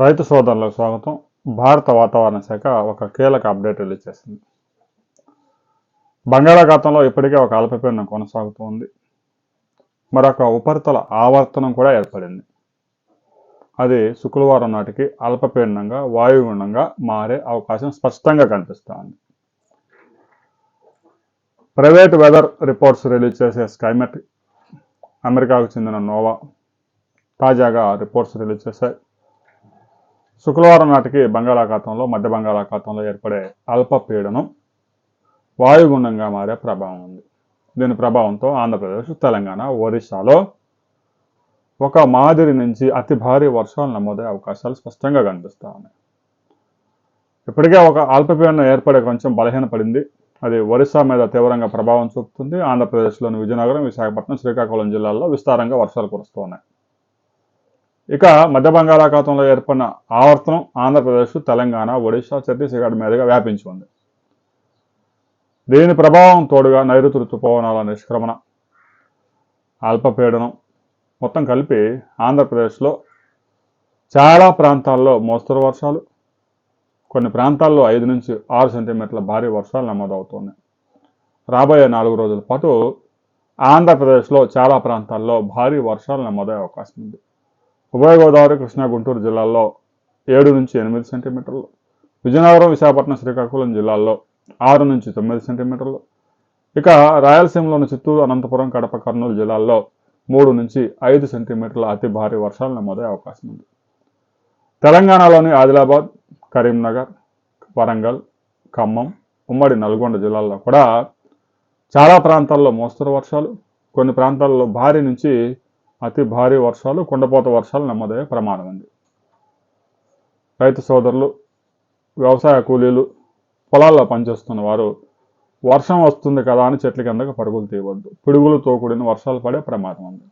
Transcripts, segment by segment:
రైతు సోదరులకు స్వాగతం. భారత వాతావరణ శాఖ ఒక కీలక అప్డేట్ రిలీజ్ చేసింది. బంగాళాఖాతంలో ఇప్పటికే ఒక అల్పపీడనం కొనసాగుతూ ఉంది. మరొక ఉపరితల ఆవర్తనం కూడా ఏర్పడింది. అది శుక్రవారం నాటికి అల్పపీడనంగా వాయుగుండంగా మారే అవకాశం స్పష్టంగా కనిపిస్తోంది. ప్రైవేట్ వెదర్ రిపోర్ట్స్ రిలీజ్ చేసే స్కైమెట్, అమెరికాకు చెందిన నోవా తాజాగా రిపోర్ట్స్ రిలీజ్ చేశాయి. శుక్రవారం నాటికి బంగాళాఖాతంలో, మధ్య బంగాళాఖాతంలో ఏర్పడే అల్పపీడనం వాయుగుండంగా మారే ప్రభావం ఉంది. దీని ప్రభావంతో ఆంధ్రప్రదేశ్, తెలంగాణ, ఒరిస్సాలో ఒక మాదిరి నుంచి అతి భారీ వర్షాలు నమోదయ్యే అవకాశాలు స్పష్టంగా కనిపిస్తూ ఉన్నాయి. ఇప్పటికే ఒక అల్పపీడనం ఏర్పడే కొంచెం బలహీనపడింది. అది ఒరిస్సా మీద తీవ్రంగా ప్రభావం చూపుతుంది. ఆంధ్రప్రదేశ్లోని విజయనగరం, విశాఖపట్నం, శ్రీకాకుళం జిల్లాల్లో విస్తారంగా వర్షాలు కురుస్తూ ఉన్నాయి. ఇక మధ్య బంగాళాఖాతంలో ఏర్పడిన ఆవర్తనం ఆంధ్రప్రదేశ్, తెలంగాణ, ఒడిశా, ఛత్తీస్గఢ్ మీదుగా వ్యాపించి ఉంది. దీని ప్రభావం తోడుగా నైరుతి ఋతుపవనాల నిష్క్రమణ, అల్పపీడనం మొత్తం కలిపి ఆంధ్రప్రదేశ్లో చాలా ప్రాంతాల్లో మోస్తరు వర్షాలు, కొన్ని ప్రాంతాల్లో 5 నుంచి 6 సెంటీమీటర్ల భారీ వర్షాలు నమోదవుతున్నాయి. రాబోయే 4 రోజుల పాటు ఆంధ్రప్రదేశ్లో చాలా ప్రాంతాల్లో భారీ వర్షాలు నమోదయ్యే అవకాశం ఉంది. ఉభయ గోదావరి, కృష్ణా, గుంటూరు జిల్లాల్లో 7 నుంచి 8 సెంటీమీటర్లు, విజయనగరం, విశాఖపట్నం, శ్రీకాకుళం జిల్లాల్లో 6 నుంచి 9 సెంటీమీటర్లు, ఇక రాయలసీమలోని చిత్తూరు, అనంతపురం, కడప, కర్నూలు జిల్లాల్లో 3 నుంచి 5 సెంటీమీటర్ల అతి భారీ వర్షాలు నమోదయ్యే అవకాశం ఉంది. తెలంగాణలోని ఆదిలాబాద్, కరీంనగర్, వరంగల్, ఖమ్మం, ఉమ్మడి నల్గొండ జిల్లాల్లో కూడా చాలా ప్రాంతాల్లో మోస్తరు వర్షాలు, కొన్ని ప్రాంతాల్లో భారీ నుంచి అతి భారీ వర్షాలు, కుండపోత వర్షాలు నమోదయ్యే ప్రమాదం ఉంది. రైతు సోదరులు, వ్యవసాయ కూలీలు, పొలాల్లో పనిచేస్తున్న వారు వర్షం వస్తుంది కదా అని చెట్ల కిందకు పరుగులు తీయవద్దు. పిడుగులతో కూడిన వర్షాలు పడే ప్రమాదం ఉంది.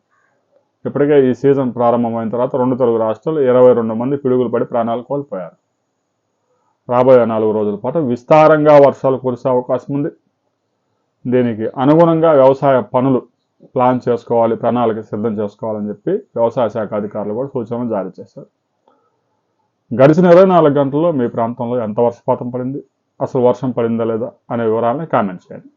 ఇప్పటికే ఈ సీజన్ ప్రారంభమైన తర్వాత 2 తెలుగు రాష్ట్రాలు 22 మంది పిడుగులు పడి ప్రాణాలు కోల్పోయారు. రాబోయే 4 రోజుల పాటు విస్తారంగా వర్షాలు కురిసే అవకాశం ఉంది. దీనికి అనుగుణంగా వ్యవసాయ పనులు ప్లాన్ చేసుకోవాలి, ప్రణాళిక సిద్ధం చేసుకోవాలని చెప్పి వ్యవసాయ శాఖ అధికారులు కూడా సూచనలు జారీ చేశారు. గడిచిన 24 గంటల్లో మీ ప్రాంతంలో ఎంత వర్షపాతం పడింది, అసలు వర్షం పడిందా లేదా అనే వివరాలని కామెంట్ చేయండి.